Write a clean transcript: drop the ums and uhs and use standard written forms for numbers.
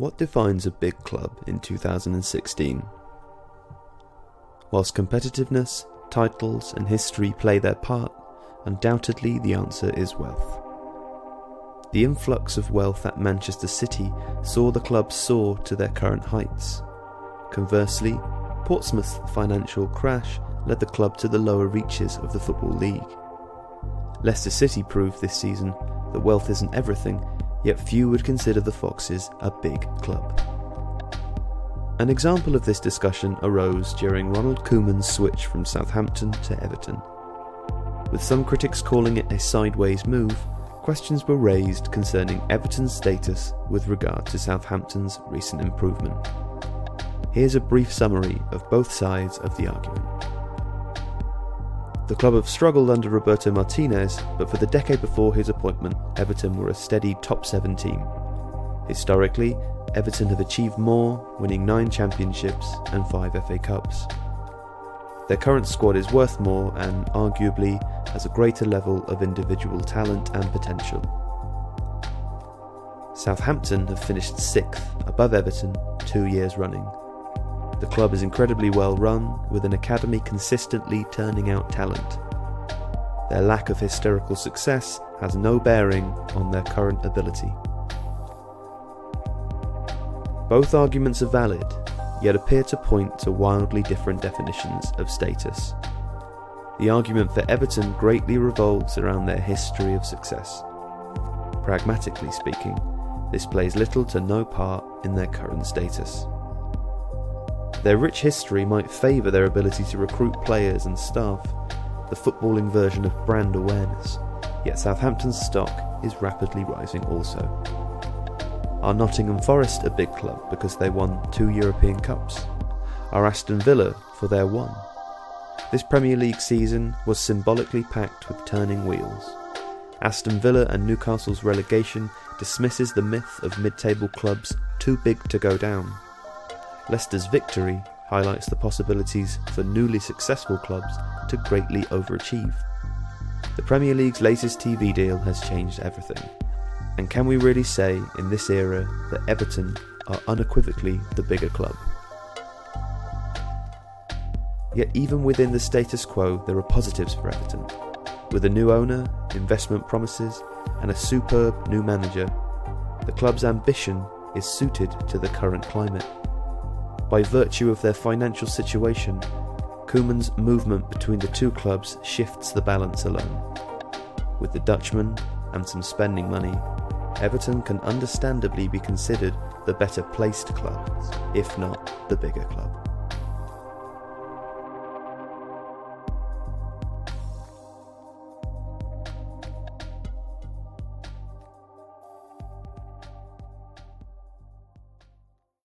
What defines a big club in 2016? Whilst competitiveness, titles and history play their part, undoubtedly the answer is wealth. The influx of wealth at Manchester City saw the club soar to their current heights. Conversely, Portsmouth's financial crash led the club to the lower reaches of the Football League. Leicester City proved this season that wealth isn't everything, yet few would consider the Foxes a big club. An example of this discussion arose during Ronald Koeman's switch from Southampton to Everton. With some critics calling it a sideways move, questions were raised concerning Everton's status with regard to Southampton's recent improvement. Here's a brief summary of both sides of the argument. The club have struggled under Roberto Martinez, but for the decade before his appointment, Everton were a steady top 7 team. Historically, Everton have achieved more, winning 9 championships and 5 FA Cups. Their current squad is worth more and, arguably, has a greater level of individual talent and potential. Southampton have finished 6th, above Everton, 2 years running. The club is incredibly well run, with an academy consistently turning out talent. Their lack of historical success has no bearing on their current ability. Both arguments are valid, yet appear to point to wildly different definitions of status. The argument for Everton greatly revolves around their history of success. Pragmatically speaking, this plays little to no part in their current status. Their rich history might favour their ability to recruit players and staff, the footballing version of brand awareness, yet Southampton's stock is rapidly rising also. Are Nottingham Forest a big club because they won 2 European Cups? Are Aston Villa for their 1? This Premier League season was symbolically packed with turning wheels. Aston Villa and Newcastle's relegation dismisses the myth of mid-table clubs too big to go down. Leicester's victory highlights the possibilities for newly successful clubs to greatly overachieve. The Premier League's latest TV deal has changed everything. And can we really say in this era that Everton are unequivocally the bigger club? Yet even within the status quo there are positives for Everton. With a new owner, investment promises and a superb new manager, the club's ambition is suited to the current climate. By virtue of their financial situation, Koeman's movement between the two clubs shifts the balance alone. With the Dutchman and some spending money, Everton can understandably be considered the better placed club, if not the bigger club.